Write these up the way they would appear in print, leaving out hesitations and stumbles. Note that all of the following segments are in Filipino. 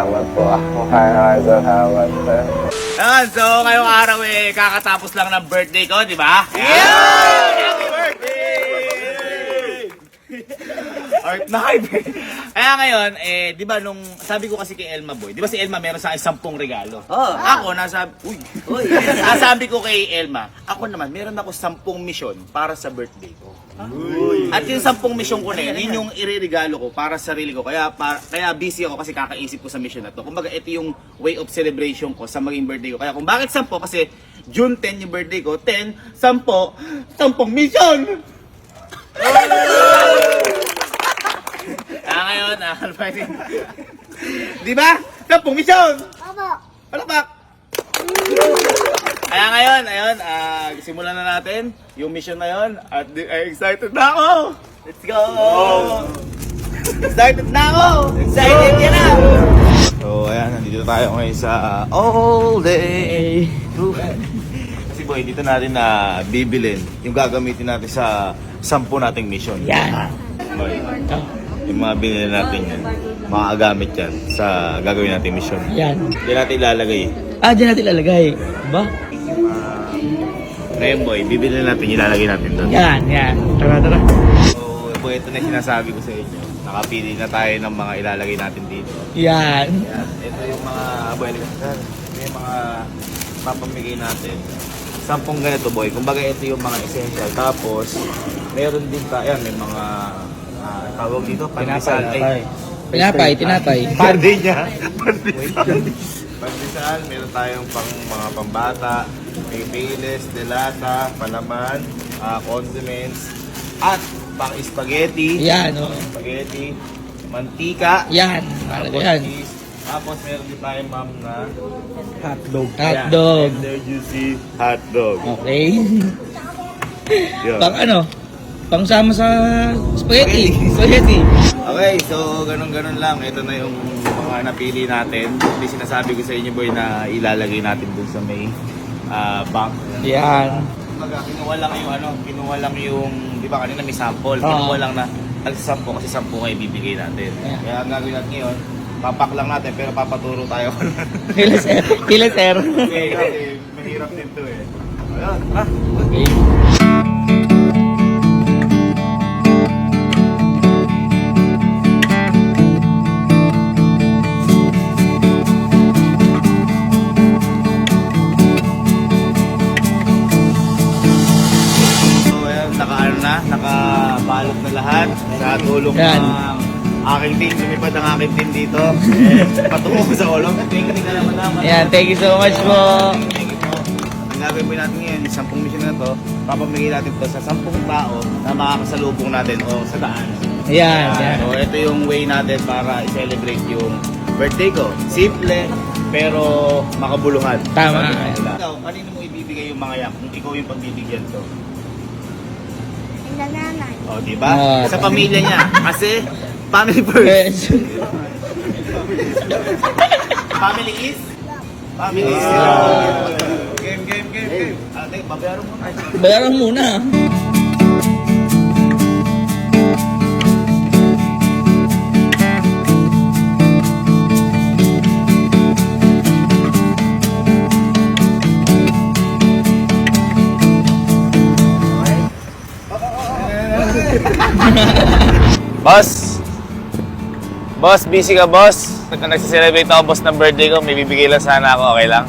salamat po. Salamat. Ayan, so ngayong araw kakatapos lang ng birthday ko, di ba? Yeah! Happy birthday! Art na Kaya ngayon, di ba nung sabi ko kasi kay Elma Boy, di ba si Elma meron sa akin 10 regalo? Ako, nasabi ko kay Elma, ako naman, meron ako 10 misyon para sa birthday ko. At yung 10 misyon ko na yun yung ireregalo ko para sa sarili ko. Kaya busy ako kasi kakaisip ko sa mission na to. Kumbaga, ito yung way of celebration ko sa maging birthday ko. Kaya kung bakit 10? Kasi June 10 yung birthday ko, 10, 10 mission! Ngayon, di ba? 10 mission! Palakpak! Kaya ngayon, ayun, simulan na natin yung mission na yun. At excited na ako! Let's go! Excited na ako! Excited ka na! So, ayan, nandito tayo ngayon sa all day. Kasi boy, dito natin na bibilin yung gagamitin natin sa 10 nating mission. Yan. Boy, yung mga binili natin yan, makagamit yan sa gagawin natin mission. Yan. Diyan natin ilalagay. Diyan natin ilalagay. Diba? Ngayon boy, bibili natin, ilalagay natin doon. Yan. Tara. So, boy, ito na yung sinasabi ko sa inyo. Nakapili na tayo ng mga ilalagay natin dito. Yan. Ito yung mga, boy, ito yung mga papamigay natin. 10 ganito boy, kumbaga ito yung mga essential. Tapos, meron din tayo, may mga tawag dito, pandesal. Tinapay. Pande niya. Pandesal, meron tayong mga pambata, may payless, delata, palaman, condiments, at pang spaghetti. Yan, Spaghetti, mantika. Yan. Yan. Cheese. Tapos meron din tayong ma'am na Hotdog. tender juicy hotdog. Okay. Yun. Pang sama sa spaghetti. Okay, so ganun lang. Ito na yung mga napili natin. Hindi sinasabi ko sa inyo boy na ilalagay natin dun sa may bank. Yan. Kinuha lang yung, di ba kanina may sample. Kinuha lang na tag-10 kasi 10 kayo bibigay natin. Yeah. Kaya ang gagawin natin ngayon, papak lang natin pero papaturo tayo. Kila sir. Okay, kasi mahirap din to eh. Ayun, Okay. nakabalot na lahat sa tulong Yan. ng aking team. Lumipad ang aking team dito. Patungo sa ulong. Thank you naman. Yan, thank you so much po. Thank you po. Ang gagawin po natin ngayon, yung 10 mission na to, papamigay natin to sa 10 tao na makakasalubong natin o sa daan. Yan. So ito yung way natin para i-celebrate yung birthday ko. Simple, pero makabuluhan. Tama. Ikaw, kanino mo ibibigay yung mga yak kung ikaw yung pagbibigyan to? Nanay. O, diba? Sa pamilya niya. Kasi, family first. Family is? Family is. Game. Babayaran mo. Bayaran muna. Boss, busy ka boss? Nagsiselebrate ako boss ng birthday ko, may bibigay lang sana ako, okay lang?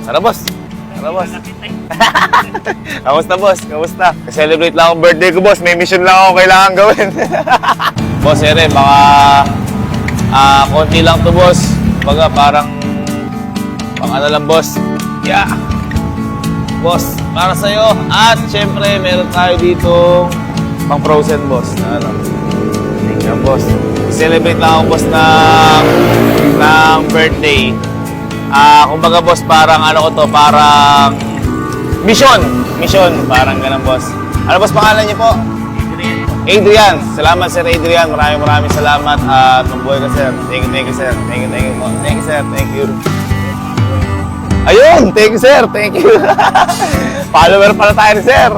Tara boss! Kamusta boss? Kamusta? Celebrate lang akong birthday ko boss, may mission lang ako kailangan gawin. Boss, ere, baka konti lang to boss. Baga parang pang ano lang boss. Yeah! Boss, para sa'yo. At syempre, meron tayo dito pang frozen boss. Ano? Yan boss. Celebrate lang ako boss ng birthday. Kumbaga boss, parang ano ko to, parang mission, parang ganun boss. Ano boss pangalan niyo po? Adrian. Salamat Sir Adrian. Maraming salamat at mabuhay ka sir. Thank you sir. Thank you po. Thank you sir. Thank you. Ayun, thank you sir. Thank you. Follower pala tayo ni sir.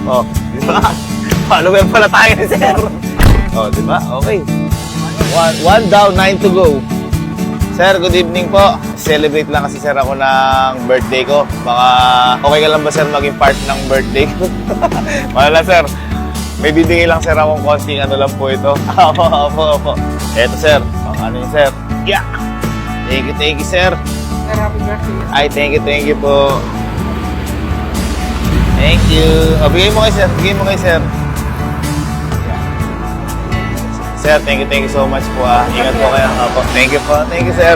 Oh, di ba? Follower pala tayo ni sir. Oh, di ba? Okay. One down, 9 to go. Sir, good evening po. Celebrate lang kasi sir ako ng birthday ko. Baka okay ka lang ba sir maging part ng birthday ko? Wala sir. May bibigay lang sir akong konting ano lang po ito. Opo. Eto sir. Ano yun sir? Yeah! Thank you sir. Happy birthday. Ay, thank you po. Thank you. O, bigay mo kay sir. Sir, thank you so much po ah. Ingat po kayo. Opo. Thank you po. Thank you sir.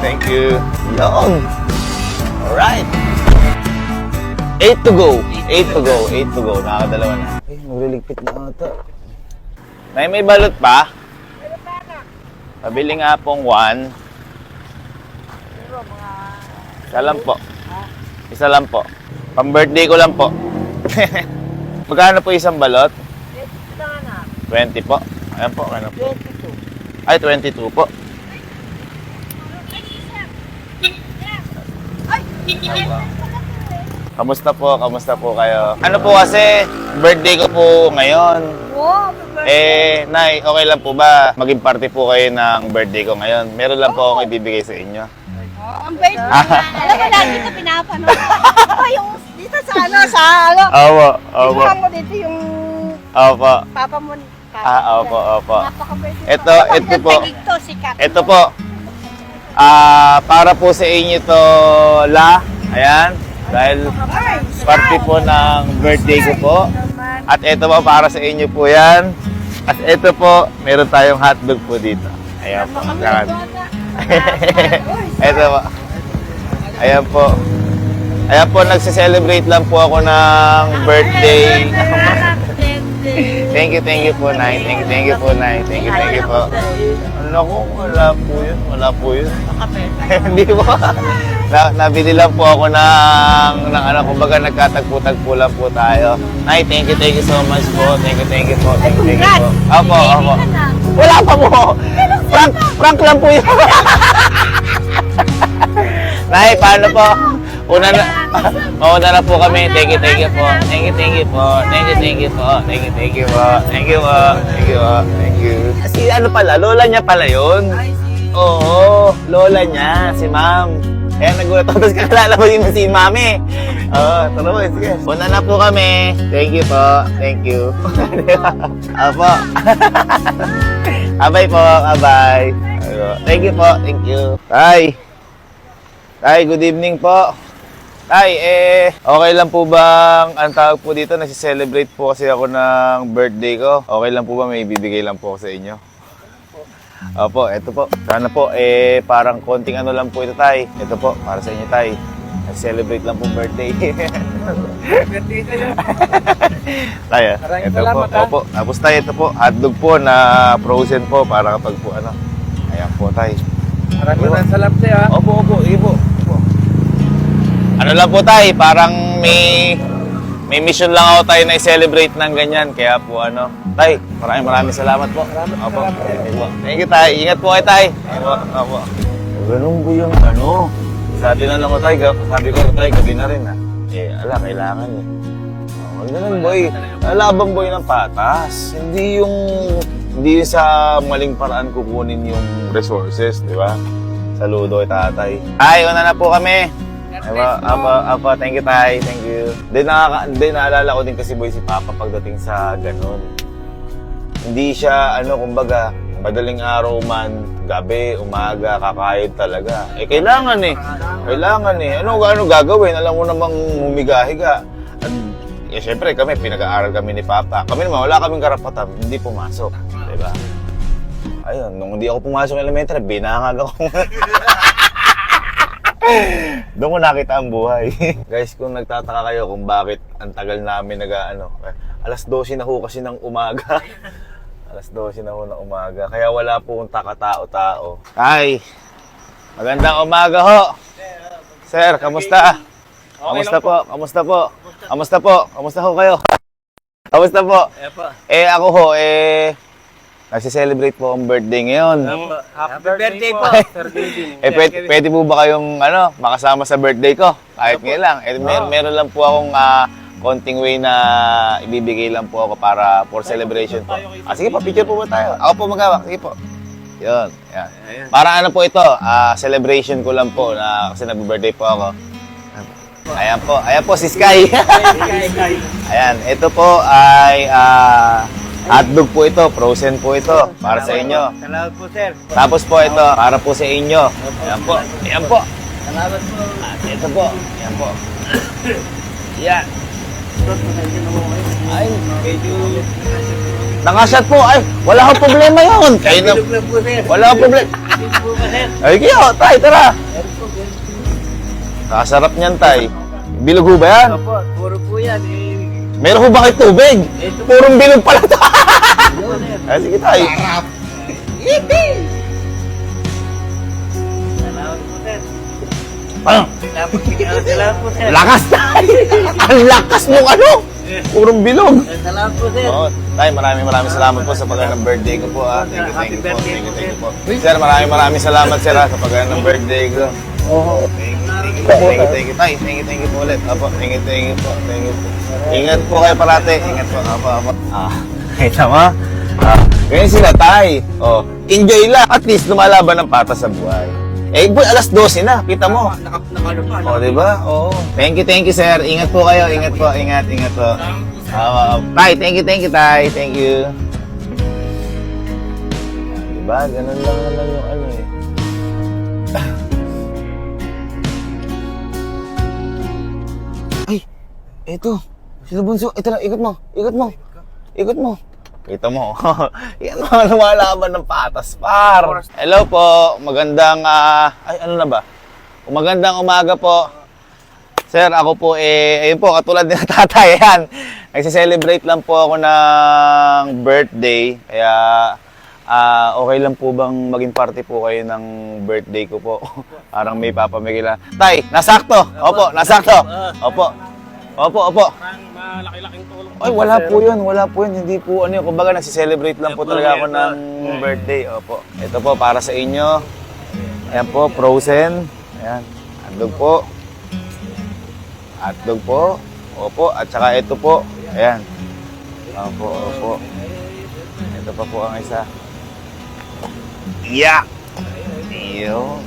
Thank you. Yun. Alright. 8 to go. Nakakadalawa na. Ay, magliligpit na ata. May balot pa? Pabili nga pong 1. Isa lang po. Pang-birthday ko lang po. Magkano po isang balot? 20 po. Ayan po, ano po? 22. Ay, 22 po. Kamusta po kayo? Ano po kasi, birthday ko po ngayon. Nay, okay lang po ba maging party po kayo ng birthday ko ngayon? Meron lang po akong ibibigay sa inyo. Ang bait mo. Alam mo, lagi ito pinapanood. Yung dito sa Opo. Inuha mo dito yung Opo. papa mo. Opo. Napakabait mo. Ito po. Sikat. Ito po. Para po sa inyo to, La. Ayan. Dahil party po ng birthday ko po. At ito po, para sa inyo po yan. At ito po, meron tayong hotdog po dito. Ayan po. Ito po. Ayan po, nagse-celebrate lang po ako ng birthday. Thank you po, Nay. Thank you po, Nay. Thank you po. Naku, wala po yun. Hindi po. Nabili lang po ako ng ano, kumbaga nagkatagpo-tagpo lang po tayo. Nay, thank you so much po. Thank you po. Opo. Wala pa po. Prank lang po yun. Nay, paano po? Mauna na po kami. Thank you po. Thank you. Si ano pala, lola niya pala yun. Oo, lola niya, si ma'am. Kaya nagulat ako, tapos kakilala mo yung si mami. Oo, tara mo, sige. Una na po kami. Thank you po. Thank you. Apo. Abay po, abay. Thank you po, thank you. Tay, good evening po. Tay, okay lang po bang, ang tawag po dito, nasi-celebrate po kasi ako ng birthday ko. Okay lang po ba, may bibigay lang po ako sa inyo? Opo, eto po. Sana po, parang konting ano lang po ito, Tay. Ito po, para sa inyo, Tay. Nasi-celebrate lang po birthday. Birthday sa'yo. Tay, Maraming ito salamat, po. Opo, tapos Tay, ito po, hotdog po na frozen po para kapag po ano. Ayan po, Tay. Maraming salamat sa'yo, ha? Opo, sige po. Ano lang po tay, parang may mission lang ako tayo na i-celebrate ng ganyan. Kaya po ano, tay, maraming salamat po. Opo. Thank you tay, ingat po kayo tay. Opo. Ganun po yung ano, sabi na lang ko tay, sabi ko tay, gabi na rin ha. Kailangan eh. Ganun boy, laban boy ng patas. Hindi yung sa maling paraan kukunin yung resources, di ba? Saludo kay tatay. Ay, una na po kami. Apa, thank you, Tay. Thank you. Naalala ko din kasi boy si Papa pagdating sa ganun. Hindi siya, kumbaga, madaling araw man, gabi, umaga, kakayod talaga. Kailangan eh. Ano gagawin? Alam mo namang humiga-higa. At, syempre kami, pinag-aaral kami ni Papa. Kami naman, wala kaming karapatan, hindi pumasok. Diba? Ayun, nung hindi ako pumasok ng elementary, binangag ako. Doon ko nakita ang buhay. Guys, kung nagtataka kayo kung bakit ang tagal namin alas 12 na ho kasi ng umaga. Alas 12 na ho ng umaga. Kaya wala po kung takatao-tao. Ay, magandang umaga ho. Sir, kamusta? Kamusta po? Kamusta ho kayo? Kamusta po? Ako ho, nagsi-celebrate po ang birthday ngayon. Happy birthday po, Sir David. Pwede po ba kayong makasama sa birthday ko? Kahit ngayon lang. Meron lang po akong konting way na ibibigay lang po ako for celebration po. Sige po, picture po ba tayo? Ako po maghawak. Sige po. Yun, yan. Para ano po ito, celebration ko lang po na kasi nag-birthday po ako. Ayan po si Sky. Ayan, ito po ay hotdog po ito, frozen po ito para sa inyo. Salamat po, sir. Tapos po ito, para po sa inyo. Ayan po, ayan po. Salamat po. At ito po, ayan po. Yan. Ay, Medyo... nakashot po. Ay, wala akong problema yun. Kayo na, Bilog lang po, sir. wala akong problema. Bilog po ba, sir? Ay, kayo, tay, tara. Kakasarap niyan, tay. Bilog ho ba yan? Opo, puro po yan. Meron ho ba kayo tubig? Purong bilog pala to. Ay, sige, tay. Salamat po, sir. Ah, Salamat po, sir. lakas, tay. Ang lakas mong ano. Purong bilog. Salamat po, sir. Oo. Tay, maraming salamat po sa pagkain ng birthday ko po. Thank you po. Thank you po. Sir, maraming salamat sir sa pagkain ng birthday ko. Oo. Thank you, tay. Thank you po ulit. Apo, thank you po. Thank you po. Ingat po kayo parate. Ingat po. Apo. Kita mo? Ganyan sila, tay. Oh, enjoy lang. At least lumalaban ng patas sa buhay. Eh, boy, alas 12 na. Kita mo. Nakalo pa. O, diba? Oo. Thank you, sir. Ingat po kayo. Ingat po. Tay, thank you, tay. Thank you. Diba? Ganun lang naman yung ano eh. Ay, eto. Sino bunso? Ito na, ikot mo. Kita mo. Yan mga lumalaban ng patas, par. Hello po. Magandang, ano na ba? Magandang umaga po. Sir, ako po ayun po, katulad ng tatay, yan. Nagse-celebrate lang po ako ng birthday. Kaya, okay lang po bang maging party po kayo ng birthday ko po? Parang may papamigay lang. Tay, nasakto. Opo, nasakto. Opo. Malaki-laking tulong. Ay, wala po yun. Hindi po, kumbaga nagse-celebrate lang po talaga ako ng birthday. Opo. Ito po, para sa inyo. Ayan po, frozen. Ayan, hotdog po. Opo, at saka ito po. Ayan. Opo. Ito pa po ang isa. Yeah! Iyo.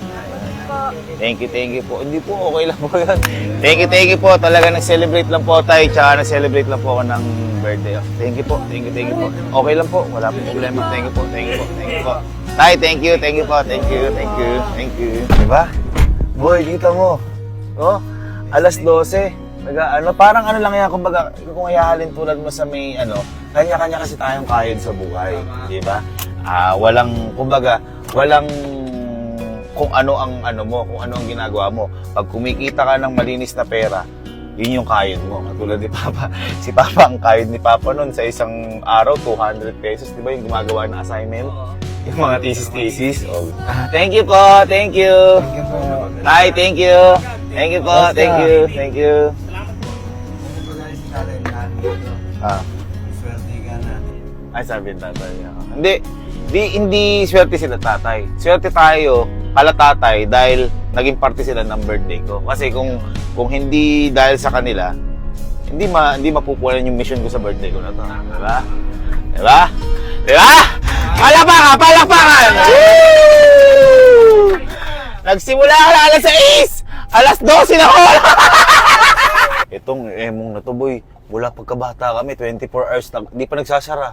Thank you po. Hindi po, okay lang po yun. Thank you po. Talaga nag-celebrate lang po tayo. Tsaka nag-celebrate lang po ako ng birthday. Thank you po. Okay lang po. Wala po problema. Thank you po. Tay, thank you po. Thank you. Diba? Boy, dito mo. Oh, alas 12. Parang ano lang yan, kumbaga, kung ihahalin tulad mo sa may, kanya-kanya kasi tayong kayod sa buhay. Diba? Walang kung ano ang kung ano ang ginagawa mo. Pag kumikita ka ng malinis na pera, yun yung kayod mo. Katulad ni Papa. Si Papa, ang kayod ni Papa nun sa isang araw, 200 pesos. Diba yung gumagawa ng assignment? Yung mga thesis. Oh. Thank you po. Thank you. Tay, thank you. Thank you po. Thank you. Ay, sabi ng tatay niya. Hindi swerte sila tatay. Swerte tayo, pala tatay, dahil naging parte sila ng birthday ko. Kasi kung hindi dahil sa kanila, hindi mapupunan yung mission ko sa birthday ko na to. Diba? Palakpakan! Woo! Nagsimula ka na alas 6! Alas 12 na ako! Itong emong na to, boy. Wala pagkabata kami, 24 hours na, di pa nagsasara.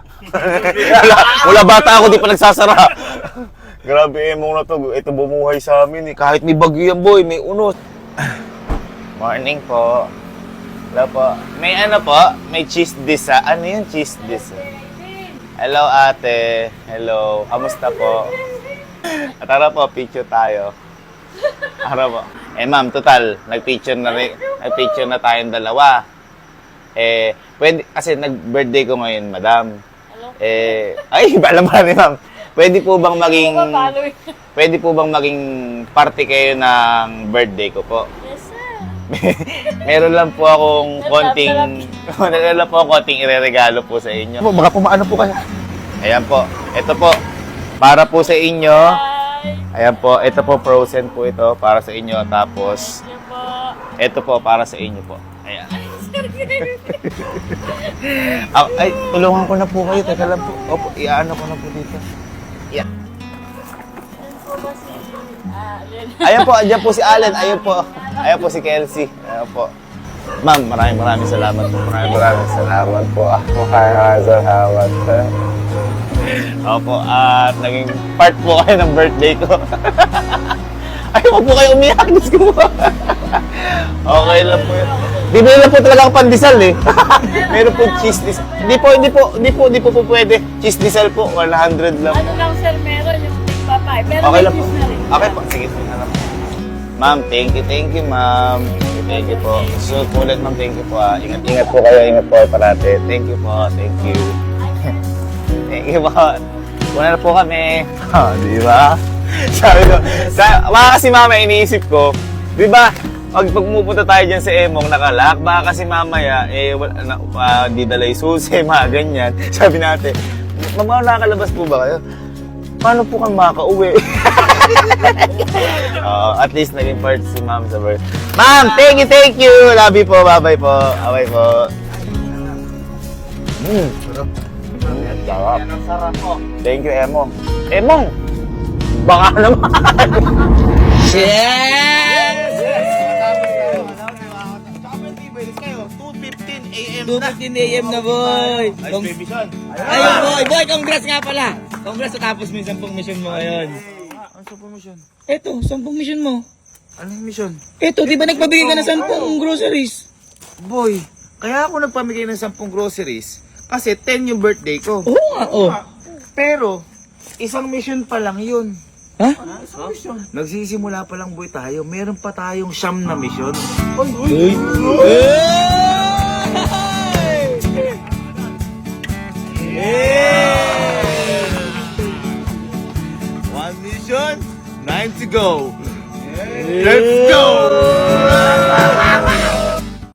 Wala bata ako, di pa nagsasara. Grabe emong na to, ito bumuhay sa amin eh. Kahit may bagyo yan, boy, may unot. Morning po. Hello po. May may cheese dish ha. Ano yung cheese dish? Hello ate. Hello. Kamusta po? Tara po, picture tayo. Tara po. Ma'am, total, nag-picture na tayong dalawa. Pwede, kasi nag-birthday ko ngayon, madam. Ay, alam mo ni ma'am. Pwede po bang maging party kayo ng birthday ko po? Yes, sir. Meron lang po akong konting ireregalo po sa inyo. Baka pumaano po kayo. Ayan po. Ito po. Para po sa inyo. Ayan po. Ito po, frozen po ito. Para sa inyo. Tapos, ito po, para sa inyo po. Ayan. Ay, tulungan ko na po kayo. Teka lang po. Opo, iaano ko na po dito. Yeah. po si Allen. Ayan po, andyan po si Allen. Ayan po si Kelsey. Ayan po. Ma'am, maraming salamat po. Maraming salamat po. Maraming salamat. Opo, at naging part po kayo ng birthday ko. Ay, huwag po kayo umiyak. Diyos ko po. Okay lang po yun. Di ba lang po talaga ako pandesal eh. Meron po cheese disal. Hindi po pwede. Cheese disal po, 100 lang. Ano lang sir, meron yung papay. Pero Okay may lang po. juice na rin. Okay po, sige po. Ma'am, thank you, ma'am. Thank you po. So, ulit ma'am, thank you po. Ingat po kayo, ingat po parate. Thank you po, thank you. Thank you po. Una na po kami. Di ba? Sabi ko, kasi mama, iniisip ko, di ba, pag pumupunta tayo dyan sa Emong nakalak, baka kasi mamaya, di dalay susi, mga ganyan. Sabi natin, mama, nakakalabas po ba kayo? Paano po kang makauwi? At least naging part si ma'am sa birth. Ma'am, thank you! Love you po, bye-bye po. Bye po. Sarap. Thank you, Emong. Emong! Baka naman! Yes! 2:15 a.m. na, boy. Ayun, boy. Boy, congrats nga pala. Congrats sa tapos mo yung 10 mission mo ngayon. Ano sa mission? Eto, 10 mission mo. Anong mission? Eto, di ba nagbabigay ka ng 10 groceries? Boy, kaya ako nagpamigay ng 10 groceries kasi 10 yung birthday ko. Oo nga, oh. Pero, isang mission pa lang yun. Ha? Nagsisimula pa lang boy tayo. Meron pa tayong 9 na mission. Uy! One mission, 9 to go. Let's go!